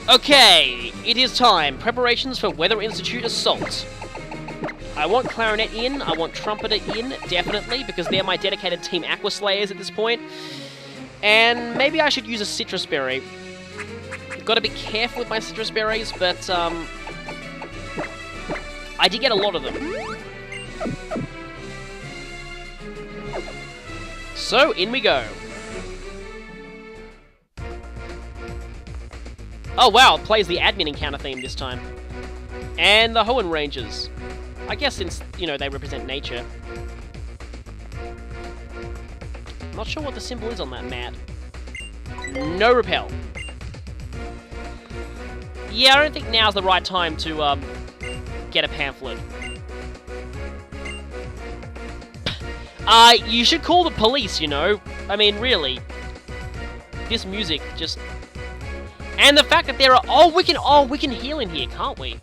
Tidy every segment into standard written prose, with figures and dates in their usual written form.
Okay, it is time. Preparations for Weather Institute assault. I want Clarinet in, I want Trumpeter in, definitely, because they're my dedicated Team Aqua Slayers at this point. And maybe I should use a Citrus Berry. Gotta be careful with my Citrus Berries, but, I did get a lot of them. So, in we go. Oh wow, it plays the admin encounter theme this time. And the Hoenn Rangers. I guess since, you know, they represent nature. Not sure what the symbol is on that mat. No repel. Yeah, I don't think now's the right time to, get a pamphlet. You should call the police, you know? I mean, really. This music just... And the fact that there are... Oh, we can heal in here, can't we?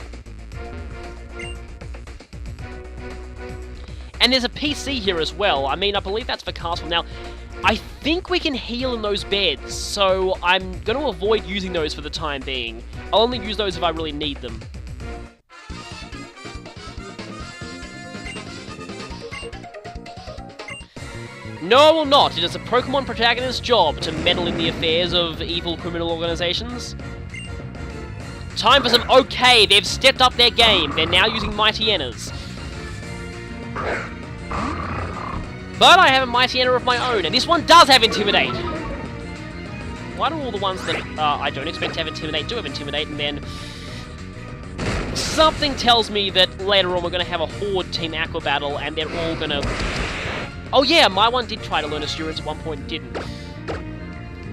And there's a PC here as well. I mean, I believe that's for Castle. Now, I think we can heal in those beds, so I'm going to avoid using those for the time being. I'll only use those if I really need them. No, I will not. It is a Pokemon protagonist's job to meddle in the affairs of evil criminal organizations. Time for some... Okay, they've stepped up their game. They're now using Mighty Enters. But I have a Mighty Enter of my own, and this one does have Intimidate. Why do all the ones that I don't expect to have Intimidate do have Intimidate, and then... Something tells me that later on we're going to have a Horde Team Aqua battle, and they're all going to... Oh yeah, my one did try to learn Assurance at one point and didn't.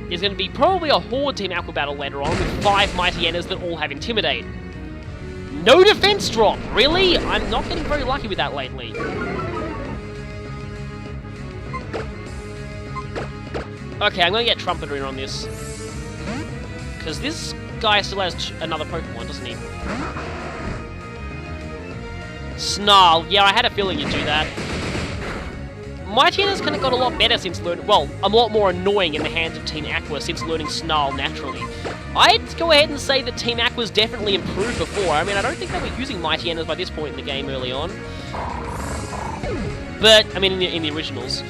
There's going to be probably a Horde Team Aqua battle later on with 5 Mighty Enters that all have Intimidate. No defense drop! Really? I'm not getting very lucky with that lately. Okay, I'm going to get Trumpeter in on this. Because this guy still has another Pokemon, doesn't he? Snarl. Yeah, I had a feeling you'd do that. Mighty Enters kind of got a lot better since learning... Well, a lot more annoying in the hands of Team Aqua since learning Snarl naturally. I'd go ahead and say that Team Aqua's definitely improved before. I mean, I don't think they were using Mighty Enters by this point in the game early on. But, I mean, in the originals.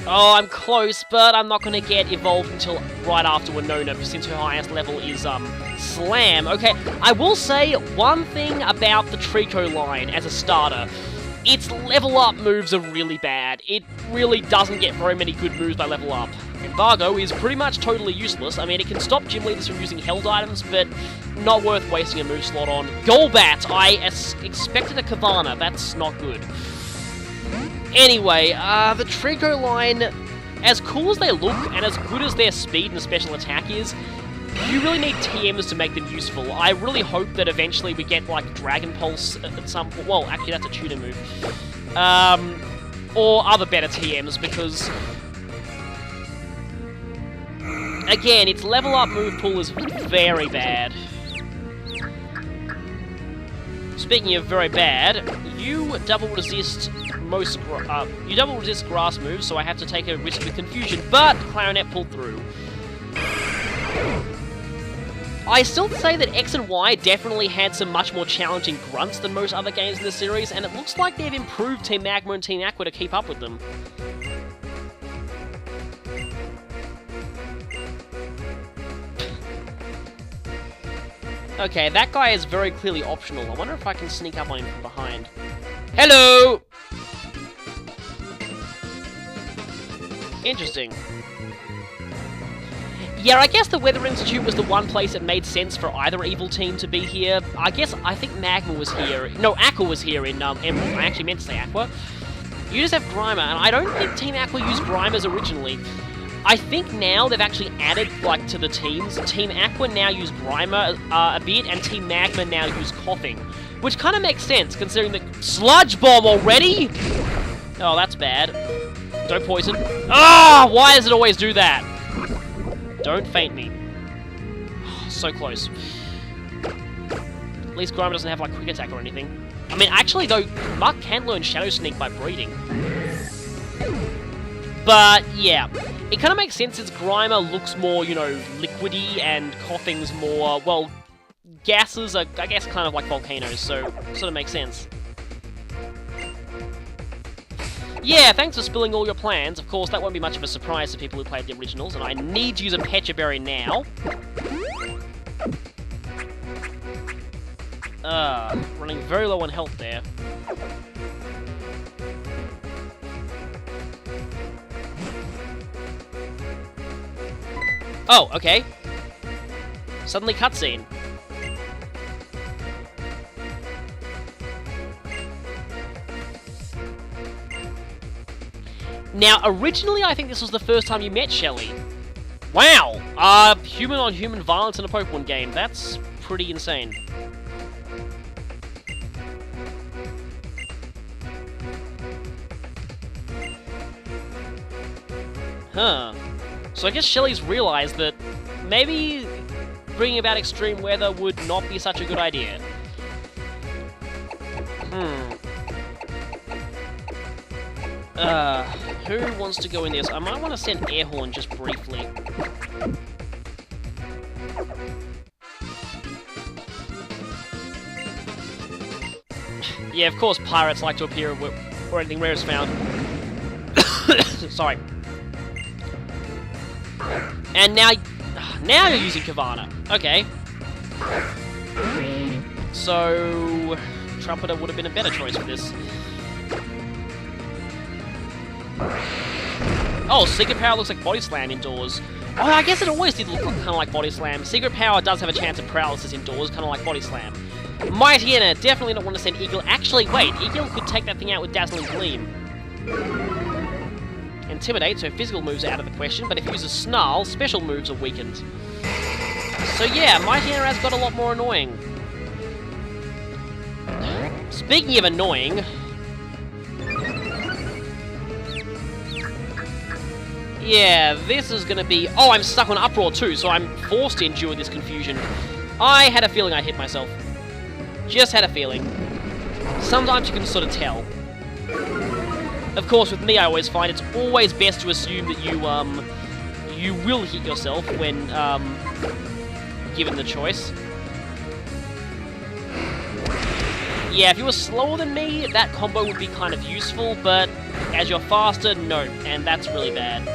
Oh, I'm close, but I'm not going to get evolved until right after Winona, since her highest level is, Slam. Okay, I will say one thing about the Trico line as a starter. Its level up moves are really bad. It really doesn't get very many good moves by level up. Embargo is pretty much totally useless. I mean, it can stop gym leaders from using held items, but not worth wasting a move slot on. Golbat! I expected a Kavana. That's not good. Anyway, the Trico line, as cool as they look, and as good as their speed and special attack is, you really need TMs to make them useful. I really hope that eventually we get, like, Dragon Pulse at some point. Well, actually, that's a tutor move. Or other better TMs, because... Again, its level up move pool is very bad. Speaking of very bad, you double resist grass moves, so I have to take a risk with confusion, but Clarinet pulled through. I still say that X and Y definitely had some much more challenging grunts than most other games in the series, and it looks like they've improved Team Magma and Team Aqua to keep up with them. Okay, that guy is very clearly optional. I wonder if I can sneak up on him from behind. Hello! Interesting. Yeah, I guess the Weather Institute was the one place that made sense for either evil team to be here. I think Magma was here. No, Aqua was here in Emerald. I actually meant to say Aqua. You just have Grimer, and I don't think Team Aqua used Grimers originally. I think now they've actually added, like, to the teams. Team Aqua now use Grimer a bit, and Team Magma now use Coughing. Which kind of makes sense, considering that... Sludge Bomb already?! Oh, that's bad. Don't poison. Ah! Why does it always do that? Don't faint me. Oh, so close. At least Grimer doesn't have, like, Quick Attack or anything. I mean, actually, though, Muck can learn Shadow Sneak by breeding. But, yeah. It kind of makes sense since Grimer looks more, you know, liquidy, and Coughing's more, well, gases are, I guess, kind of like volcanoes, so sort of makes sense. Yeah, thanks for spilling all your plans. Of course, that won't be much of a surprise to people who played the originals, and I need to use a Pecha Berry now. Running very low on health there. Oh, okay. Suddenly cutscene. Now, originally, I think this was the first time you met Shelly. Wow! Human-on-human violence in a Pokemon game. That's pretty insane. Huh. So I guess Shelly's realized that maybe bringing about extreme weather would not be such a good idea. Who wants to go in this? I might want to send Airhorn just briefly. Yeah, of course pirates like to appear where anything rare is found. Sorry. And now you're using Kavana. Okay. So Trumpeter would have been a better choice for this. Oh, Secret Power looks like Body Slam indoors. Oh, I guess it always did look kind of like Body Slam. Secret Power does have a chance of paralysis indoors, kind of like Body Slam. Mighty Enna, definitely not want to send Eagle. Actually, wait, Eagle could take that thing out with Dazzling Gleam. Intimidate, so physical moves are out of the question, but if he uses Snarl, special moves are weakened. So yeah, Mighty Enna has got a lot more annoying. Speaking of annoying... Yeah, this is gonna be... Oh, I'm stuck on Uproar too, so I'm forced to endure this confusion. I had a feeling I'd hit myself. Just had a feeling. Sometimes you can sort of tell. Of course, with me, I always find it's always best to assume that you will hit yourself when, given the choice. Yeah, if you were slower than me, that combo would be kind of useful, but as you're faster, no, and that's really bad.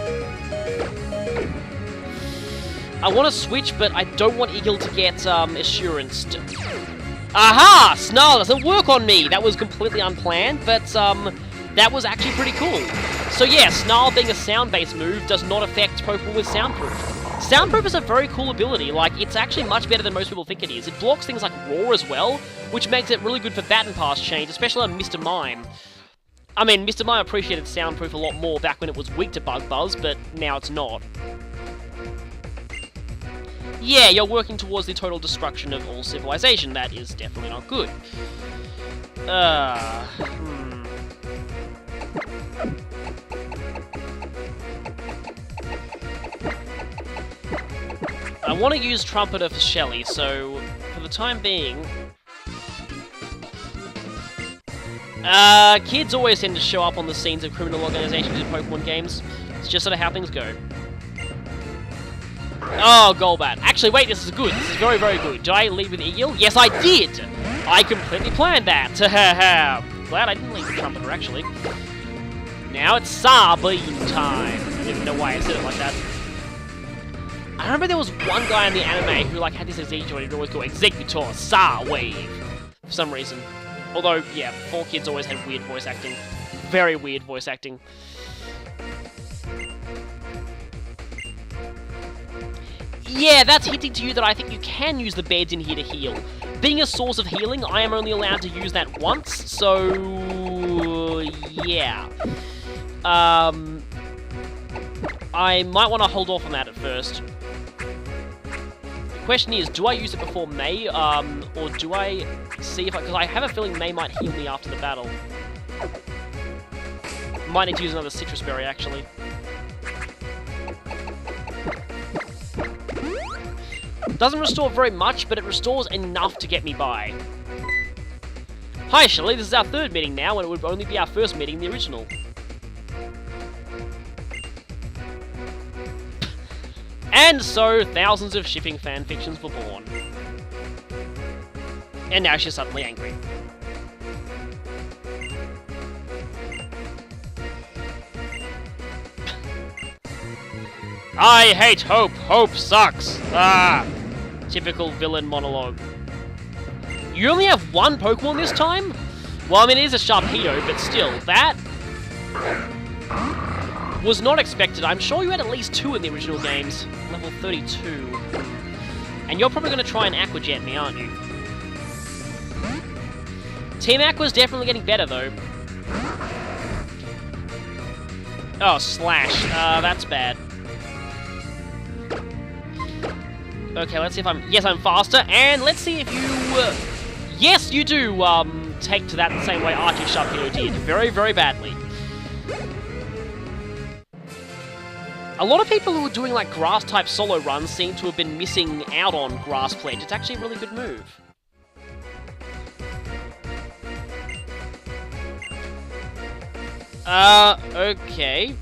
I want to switch, but I don't want Eagle to get, Assurance. Aha! Snarl doesn't work on me! That was completely unplanned, but, that was actually pretty cool. So yeah, Snarl being a sound-based move does not affect Pokemon with Soundproof. Soundproof is a very cool ability, like, it's actually much better than most people think it is. It blocks things like Roar as well, which makes it really good for Baton Pass change, especially on Mr. Mime. I mean, Mr. Mime appreciated Soundproof a lot more back when it was weak to Bug Buzz, but now it's not. Yeah, you're working towards the total destruction of all civilization. That is definitely not good. I want to use Trumpeter for Shelly, so for the time being... kids always tend to show up on the scenes of criminal organizations in Pokemon games. It's just sort of how things go. Oh, Golbat. Actually, wait, this is good. This is very, very good. Did I leave with Eagle? Yes, I did! I completely planned that. Glad I didn't leave with Trumpeter, actually. Now it's Sarbine time. I don't even know why I said it like that. I remember there was one guy in the anime who, like, had this executor and he'd always go, Executor, Sar Wave. For some reason. Although, yeah, 4Kids always had weird voice acting. Very weird voice acting. Yeah, that's hinting to you that I think you can use the beds in here to heal. Being a source of healing, I am only allowed to use that once, so... yeah. I might want to hold off on that at first. The question is, do I use it before May, or do I see if I... because I have a feeling May might heal me after the battle. Might need to use another Citrus Berry, actually. Doesn't restore very much, but it restores enough to get me by. Hi Shelly, this is our third meeting now, and it would only be our first meeting in the original. And so, thousands of shipping fanfictions were born. And now she's suddenly angry. I hate hope. Hope sucks. Ah. Typical villain monologue. You only have one Pokemon this time? Well, I mean, it is a Sharpedo, but still, that was not expected. I'm sure you had at least 2 in the original games. Level 32. And you're probably going to try and Aqua Jet me, aren't you? Team Aqua's definitely getting better, though. Oh, Slash. That's bad. Okay, let's see if I'm... Yes, I'm faster. And let's see if you... Yes, you do take to that the same way Archie Sharpedo did. Very, very badly. A lot of people who are doing, like, Grass-type solo runs seem to have been missing out on Grass Pledge. It's actually a really good move. Okay.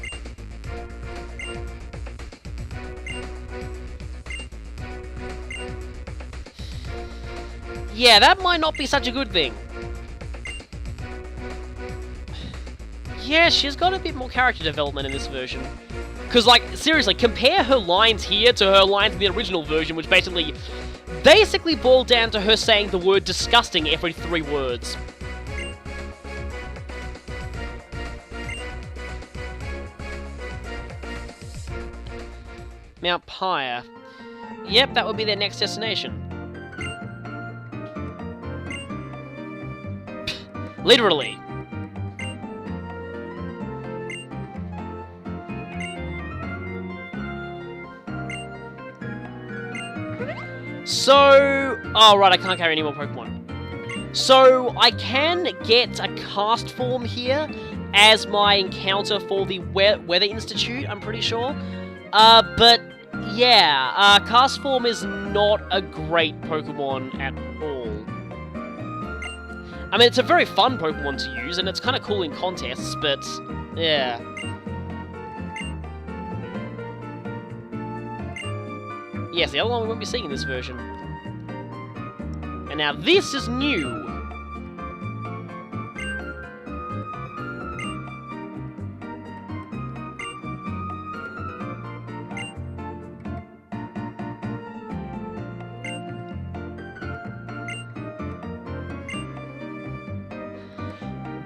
Yeah, that might not be such a good thing. Yeah, she's got a bit more character development in this version. Because, like, seriously, compare her lines here to her lines in the original version, which basically boiled down to her saying the word disgusting every 3 words. Mount Pyre. Yep, that would be their next destination. Literally. So... Oh, right, I can't carry any more Pokemon. So, I can get a cast form here as my encounter for the Weather Institute, I'm pretty sure. But, yeah, cast form is not a great Pokemon at all. I mean, it's a very fun Pokemon to use, and it's kind of cool in contests, but, yeah. Yes, the other one we won't be seeing in this version. And now this is new.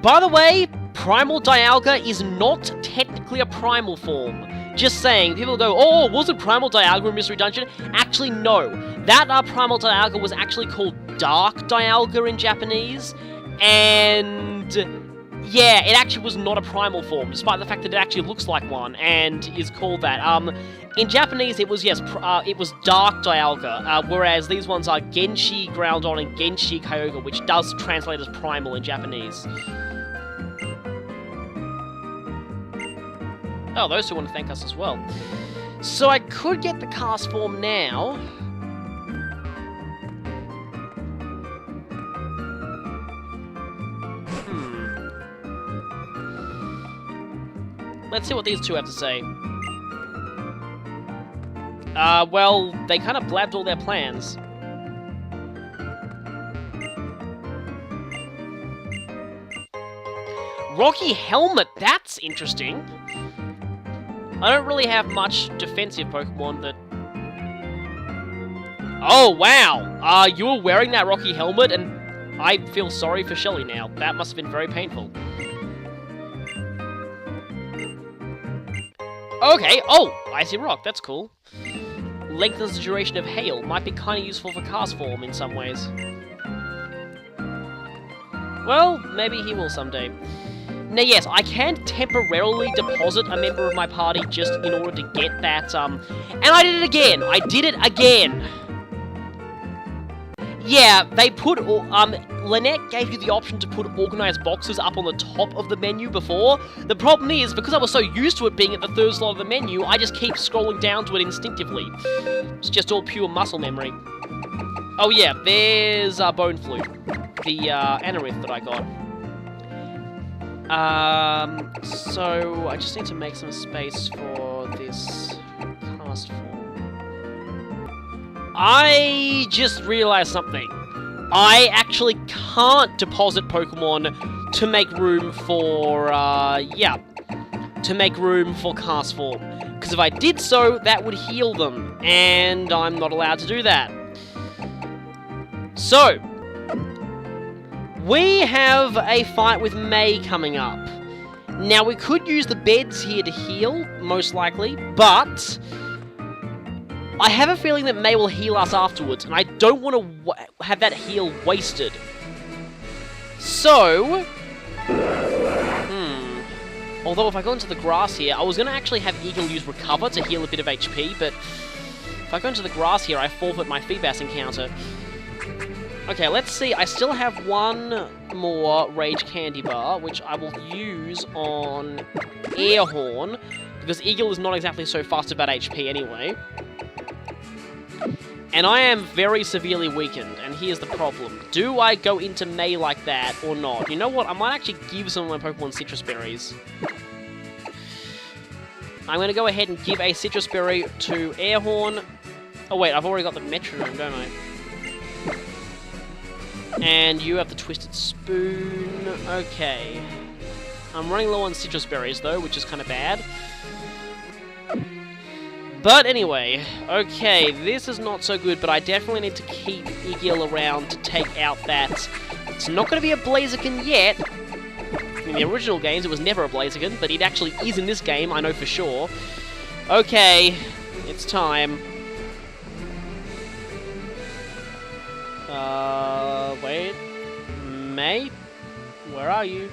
By the way, Primal Dialga is not technically a primal form. Just saying, people go, oh, wasn't Primal Dialga in Mystery Dungeon? Actually, no. That Primal Dialga was actually called Dark Dialga in Japanese, and yeah, it actually was not a primal form, despite the fact that it actually looks like one, and is called that. In Japanese, it was, yes, it was Dark Dialga, whereas these ones are Genshi Groudon and Genshi Kyogre, which does translate as primal in Japanese. Oh, those two want to thank us as well. So I could get the cast form now. Let's see what these two have to say. Well, they kind of blabbed all their plans. Rocky Helmet, that's interesting. I don't really have much defensive Pokemon that... Oh, wow! You were wearing that Rocky Helmet, and I feel sorry for Shelly now. That must have been very painful. Okay, oh! Icy Rock, that's cool. Lengthens the duration of Hail. Might be kind of useful for cast form in some ways. Well, maybe he will someday. Now, yes, I can temporarily deposit a member of my party just in order to get that, and I did it again! I did it again! Yeah, they put, Lynette gave you the option to put organized boxes up on the top of the menu before. The problem is, because I was so used to it being at the third slot of the menu, I just keep scrolling down to it instinctively. It's just all pure muscle memory. Oh yeah, there's Bone Flute, the Anorith that I got. So I just need to make some space for this cast form. I just realized something. I actually can't deposit Pokemon to make room for, to make room for Cast Form. Because if I did so, that would heal them, and I'm not allowed to do that. So, we have a fight with May coming up. Now, we could use the beds here to heal, most likely, but I have a feeling that May will heal us afterwards, and I don't want to have that heal wasted. So, although if I go into the grass here, I was going to actually have Eagle use Recover to heal a bit of HP, but if I go into the grass here, I forfeit my Feebas encounter. Okay, let's see. I still have one more Rage Candy Bar, which I will use on Air Horn, because Eagle is not exactly so fast about HP anyway. And I am very severely weakened, and here's the problem. Do I go into May like that, or not? You know what? I might actually give some of my Pokemon Citrus Berries. I'm going to go ahead and give a Citrus Berry to Air Horn. Oh wait, I've already got the Metronome, don't I? And you have the Twisted Spoon. Okay. I'm running low on Citrus Berries, though, which is kind of bad. But anyway, okay, this is not so good, but I definitely need to keep Eagle around to take out that. It's not going to be a Blaziken yet. In the original games, it was never a Blaziken, but it actually is in this game, I know for sure. Okay, it's time. Wait. May? Where are you?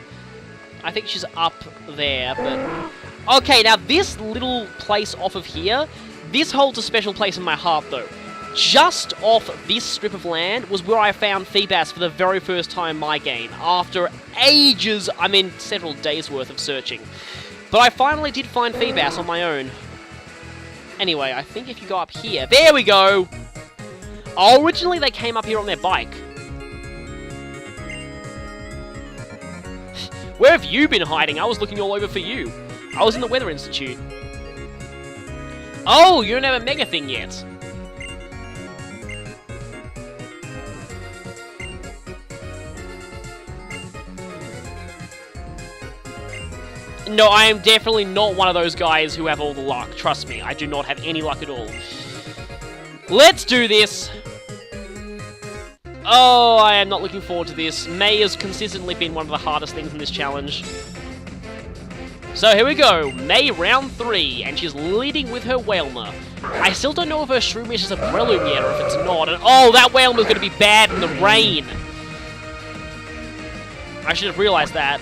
I think she's up there, but... Okay, now this little place off of here, this holds a special place in my heart, though. Just off this strip of land was where I found Feebas for the very first time in my game, after ages, I mean several days worth of searching. But I finally did find Feebas on my own. Anyway, I think if you go up here, there we go! Originally they came up here on their bike. Where have you been hiding? I was looking all over for you. I was in the Weather Institute. Oh, you don't have a Mega thing yet. No, I am definitely not one of those guys who have all the luck. Trust me, I do not have any luck at all. Let's do this! Oh, I am not looking forward to this. May has consistently been one of the hardest things in this challenge. So here we go, May round 3, and she's leading with her Wailmer. I still don't know if her Shroomish is a Breloom yet, or if it's not. And oh, that Wailmer's going to be bad in the rain! I should have realized that.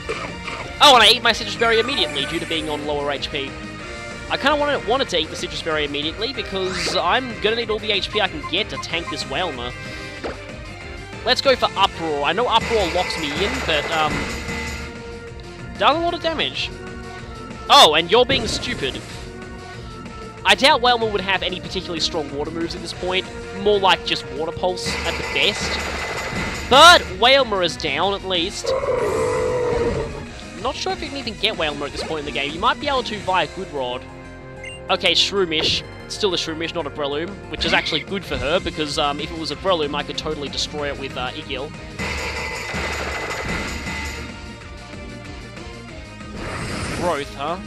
Oh, and I ate my Citrus Berry immediately, due to being on lower HP. I kind of wanted to eat the Citrus Berry immediately, because I'm going to need all the HP I can get to tank this Wailmer. Let's go for Uproar. I know Uproar locks me in, but, does a lot of damage. Oh, and you're being stupid. I doubt Wailmer would have any particularly strong water moves at this point. More like just Water Pulse at the best. But Wailmer is down, at least. Not sure if you can even get Wailmer at this point in the game. You might be able to via Good Rod. Okay, Shroomish. Still a Shroomish, not a Breloom, which is actually good for her, because if it was a Breloom, I could totally destroy it with Igil. Growth, huh?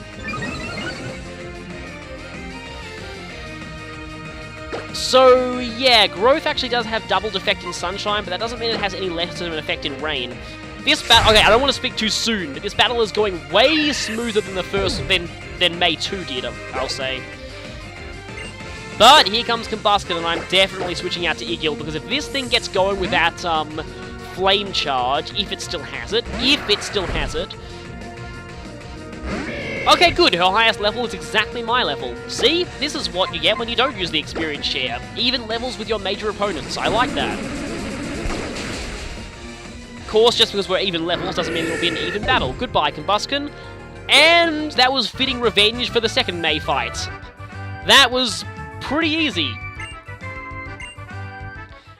So, yeah, Growth actually does have doubled effect in Sunshine, but that doesn't mean it has any less of an effect in Rain. This battle... Okay, I don't want to speak too soon, but this battle is going way smoother than the first... than May 2 did, I'll say. But here comes Combusken, and I'm definitely switching out to Igil, because if this thing gets going with that, Flame Charge, if it still has it, Okay, good, her highest level is exactly my level. See? This is what you get when you don't use the experience share. Even levels with your major opponents, I like that. Of course, just because we're even levels doesn't mean it'll be an even battle. Goodbye, Combusken. And that was fitting revenge for the second May fight. That was pretty easy.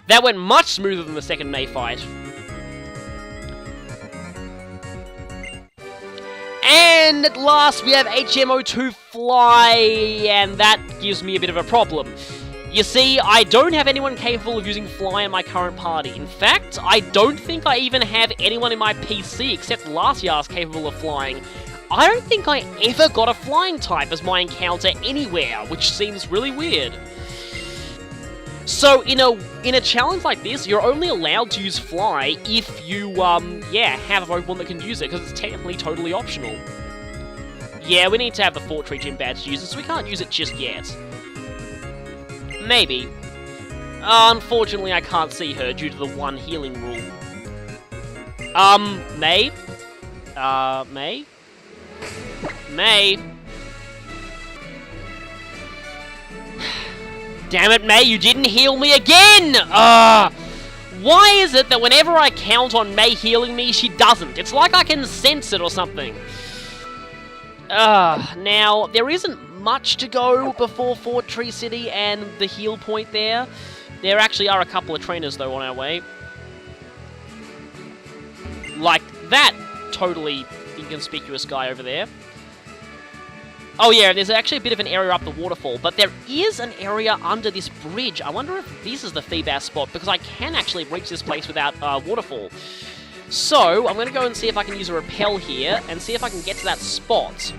That went much smoother than the second May fight. And at last we have HMO2 Fly, and that gives me a bit of a problem. You see, I don't have anyone capable of using Fly in my current party. In fact, I don't think I even have anyone in my PC except Latias capable of flying. I don't think I ever got a flying type as my encounter anywhere, which seems really weird. So, in a challenge like this, you're only allowed to use Fly if you, have a Pokemon that can use it, because it's technically totally optional. Yeah, we need to have the Fortree gym badge to use it, so we can't use it just yet. Maybe. Unfortunately, I can't see her due to the one healing rule. May? May? May? Damn it, May, you didn't heal me again! Why is it that whenever I count on May healing me, she doesn't? It's like I can sense it or something. Now, there isn't much to go before Fortree City and the heal point there. There actually are a couple of trainers, though, on our way. Like that totally inconspicuous guy over there. Oh yeah, there's actually a bit of an area up the waterfall, but there is an area under this bridge. I wonder if this is the Feebas spot, because I can actually reach this place without waterfall. So, I'm going to go and see if I can use a repel here, and see if I can get to that spot.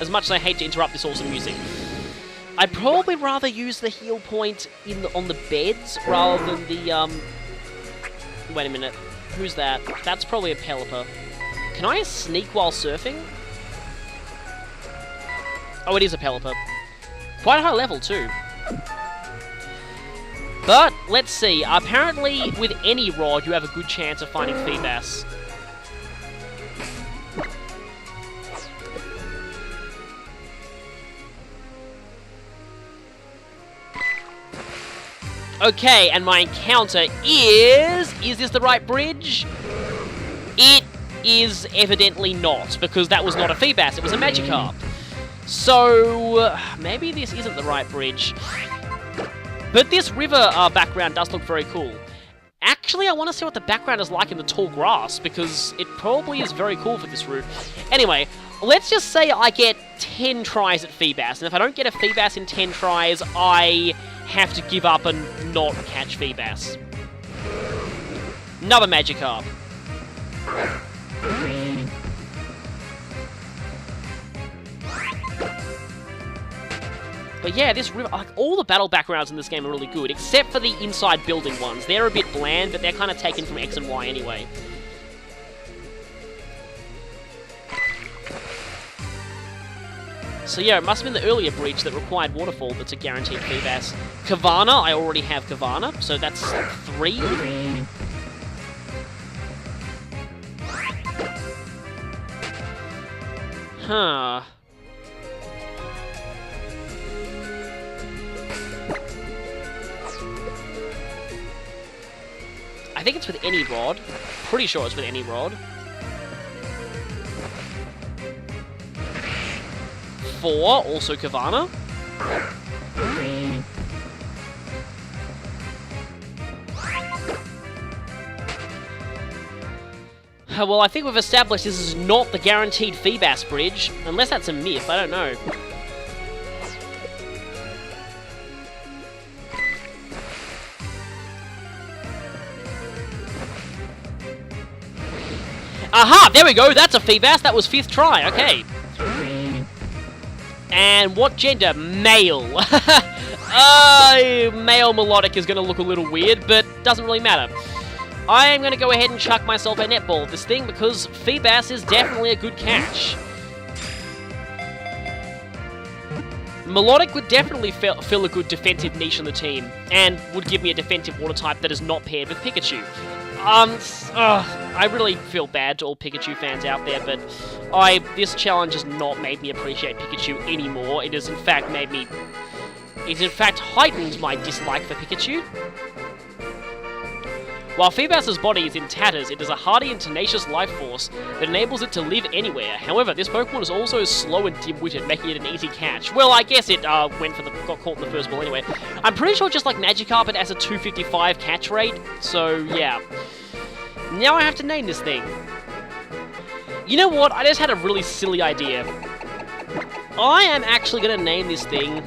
As much as I hate to interrupt this awesome music. I'd probably rather use the heal point on the beds, rather than the, Wait a minute. Who's that? That's probably a Pelipper. Can I sneak while surfing? Oh, it is a Pelipper. Quite high level, too. But, let's see. Apparently, with any rod, you have a good chance of finding Feebas. Okay, and my encounter is this the right bridge? It is evidently not, because that was not a Feebas, it was a Magikarp. So, maybe this isn't the right bridge. But this river background does look very cool. Actually, I want to see what the background is like in the tall grass, because it probably is very cool for this route. Anyway, let's just say I get 10 tries at Feebas, and if I don't get a Feebas in 10 tries, I have to give up and not catch Feebas. Another Magikarp. But yeah, this river, like, all the battle backgrounds in this game are really good, except for the inside building ones. They're a bit bland, but they're kind of taken from X and Y anyway. So yeah, it must have been the earlier bridge that required waterfall that's a guaranteed Feebas. Kavana, I already have Kavana, so that's 3. Huh. I think it's with any rod. Pretty sure it's with any rod. 4, also Kavana. Well, I think we've established this is not the guaranteed Feebas bridge. Unless that's a myth, I don't know. Aha! There we go! That's a Feebas! That was 5th try, okay. And what gender? Male. Male melodic is going to look a little weird, but doesn't really matter. I am going to go ahead and chuck myself a netball at this thing, because Feebas is definitely a good catch. Melodic would definitely fill a good defensive niche on the team, and would give me a defensive water type that is not paired with Pikachu. I really feel bad to all Pikachu fans out there, but this challenge has not made me appreciate Pikachu anymore. It has in fact heightened my dislike for Pikachu. While Feebas' body is in tatters, it is a hardy and tenacious life force that enables it to live anywhere. However, this Pokemon is also slow and dim-witted, making it an easy catch. Well, I guess it got caught in the first ball anyway. I'm pretty sure just like Magikarp, it has a 255 catch rate, so yeah. Now I have to name this thing. You know what? I just had a really silly idea. I am actually going to name this thing...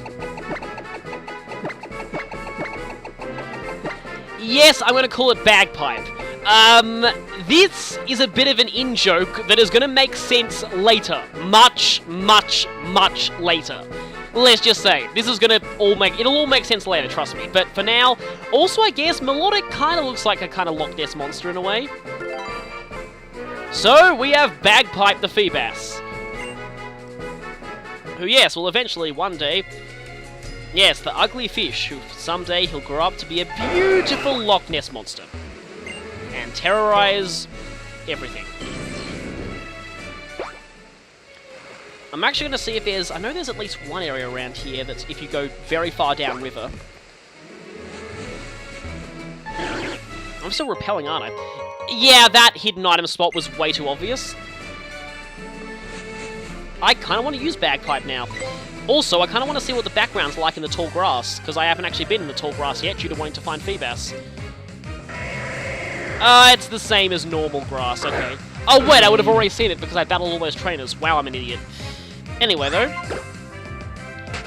Yes, I'm going to call it Bagpipe. This is a bit of an in-joke that is going to make sense later. Much, much, much later. Let's just say, this is going to it'll all make sense later, trust me. But for now, also I guess Melodic kind of looks like a kind of Loch Ness monster in a way. So, we have Bagpipe the Feebas. Who, yes, will eventually, one day... Yes, the ugly fish, who someday he'll grow up to be a beautiful Loch Ness monster. And terrorize everything. I'm actually going to see if there's... I know there's at least one area around here that's if you go very far down river. I'm still repelling, aren't I? Yeah, that hidden item spot was way too obvious. I kind of want to use Bagpipe now. Also, I kind of want to see what the background's like in the tall grass, because I haven't actually been in the tall grass yet due to wanting to find Feebas. It's the same as normal grass, okay. Oh wait, I would have already seen it because I battled all those trainers. Wow, I'm an idiot. Anyway, though.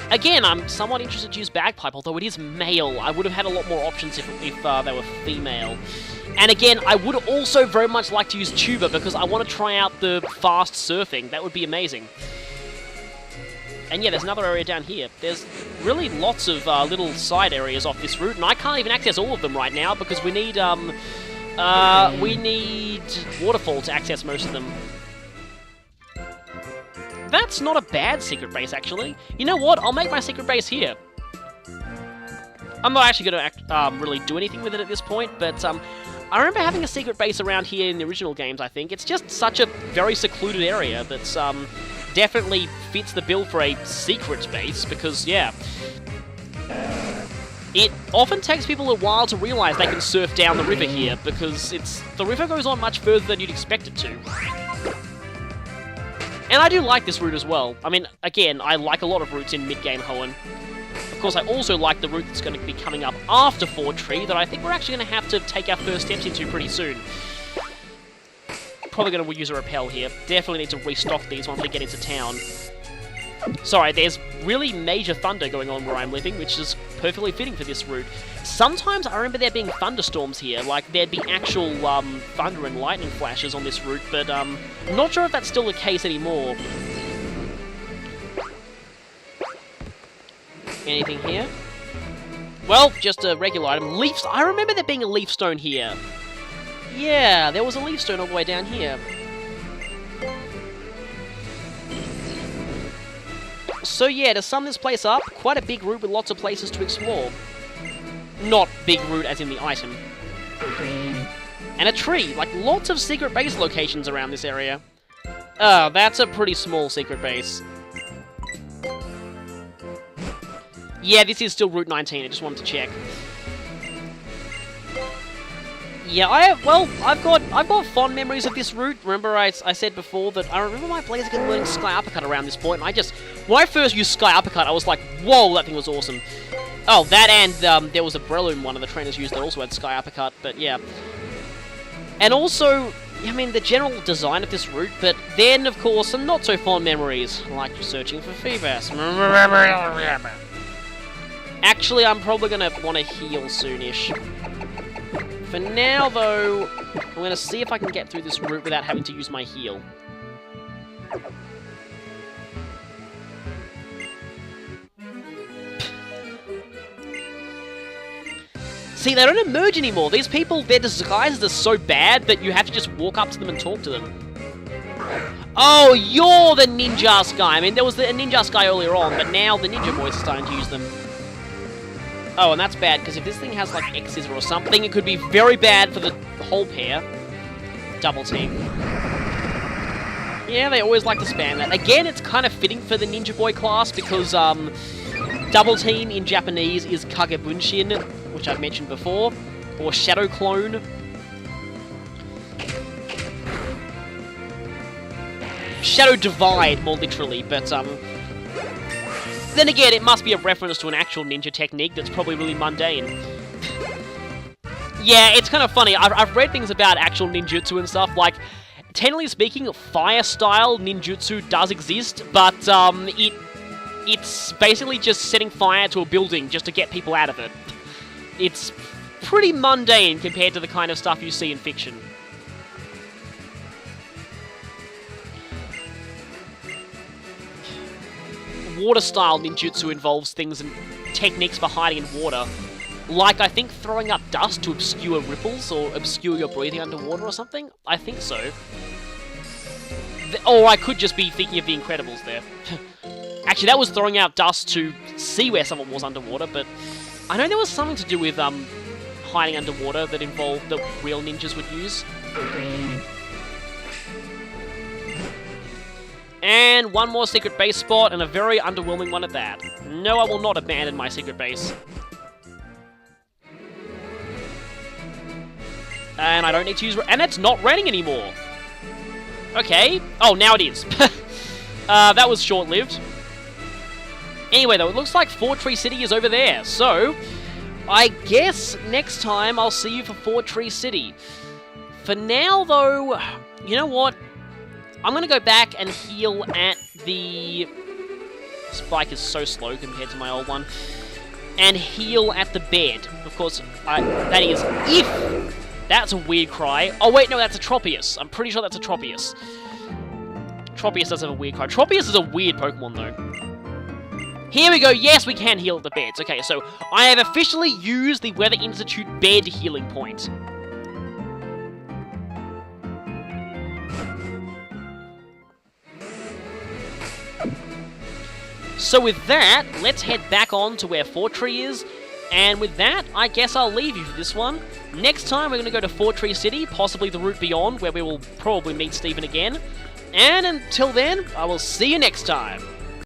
Again, I'm somewhat interested to use Bagpipe, although it is male. I would have had a lot more options if they were female. And again, I would also very much like to use Tuba because I want to try out the fast surfing. That would be amazing. And yeah, there's another area down here. There's really lots of little side areas off this route, and I can't even access all of them right now because we need waterfall to access most of them. That's not a bad secret base, actually. You know what? I'll make my secret base here. I'm not actually going to really do anything with it at this point, but I remember having a secret base around here in the original games, I think. It's just such a very secluded area that's definitely fits the bill for a secret base, because, yeah, it often takes people a while to realise they can surf down the river here, because the river goes on much further than you'd expect it to. And I do like this route as well. I mean, again, I like a lot of routes in mid-game Hoenn. Of course, I also like the route that's going to be coming up after Fortree that I think we're actually going to have to take our first steps into pretty soon. Probably going to use a repel here. Definitely need to restock these once we get into town. Sorry, there's really major thunder going on where I'm living, which is perfectly fitting for this route. Sometimes I remember there being thunderstorms here, like there'd be actual thunder and lightning flashes on this route, but I'm not sure if that's still the case anymore. Anything here? Well, just a regular item. Leafs. I remember there being a leaf stone here. Yeah, there was a leaf stone all the way down here. So yeah, to sum this place up, quite a big route with lots of places to explore. Not big route as in the item. And a tree, like lots of secret base locations around this area. Oh, that's a pretty small secret base. Yeah, this is still Route 19, I just wanted to check. Yeah, I've got fond memories of this route. Remember I said before that I remember my Blaziken learning Sky Uppercut around this point, and when I first used Sky Uppercut, I was like, whoa, that thing was awesome. Oh, that and there was a Breloom one of the trainers used that also had Sky Uppercut, but yeah. And also, I mean, the general design of this route, but then, of course, some not so fond memories, like searching for Feebas. Actually, I'm probably going to want to heal soonish. For now, though, I'm going to see if I can get through this route without having to use my heal. See, they don't emerge anymore. These people, their disguises are so bad that you have to just walk up to them and talk to them. Oh, you're the Ninja guy. I mean, there was a Ninja guy earlier on, but now the Ninja boys are starting to use them. Oh, and that's bad, because if this thing has, like, X-Scissor or something, it could be very bad for the whole pair. Double team. Yeah, they always like to spam that. Again, it's kind of fitting for the Ninja Boy class, because, double team in Japanese is Kagebunshin, which I've mentioned before, or Shadow Clone. Shadow Divide, more literally, but, then again, it must be a reference to an actual ninja technique that's probably really mundane. Yeah, it's kind of funny. I've read things about actual ninjutsu and stuff, like, technically speaking, fire-style ninjutsu does exist, but it's basically just setting fire to a building just to get people out of it. It's pretty mundane compared to the kind of stuff you see in fiction. Water-style ninjutsu involves things and techniques for hiding in water. Like, I think, throwing up dust to obscure ripples, or obscure your breathing underwater or something? I think so. Or I could just be thinking of The Incredibles there. Actually, that was throwing out dust to see where someone was underwater, but I know there was something to do with hiding underwater that involved that real ninjas would use. And one more secret base spot, and a very underwhelming one at that. No, I will not abandon my secret base. And I don't need to use... And it's not raining anymore! Okay. Oh, now it is. That was short-lived. Anyway, though, it looks like Fortree City is over there. So, I guess next time I'll see you for Fortree City. For now, though, you know what? I'm going to go back and heal at the... This bike is so slow compared to my old one. And heal at the bed. Of course, that is if... That's a weird cry. Oh, wait, no, that's a Tropius. I'm pretty sure that's a Tropius. Tropius does have a weird cry. Tropius is a weird Pokemon, though. Here we go. Yes, we can heal at the beds. Okay, so I have officially used the Weather Institute bed healing point. So with that, let's head back on to where Fortree is. And with that, I guess I'll leave you for this one. Next time, we're going to go to Fortree City, possibly the route beyond, where we will probably meet Steven again. And until then, I will see you next time.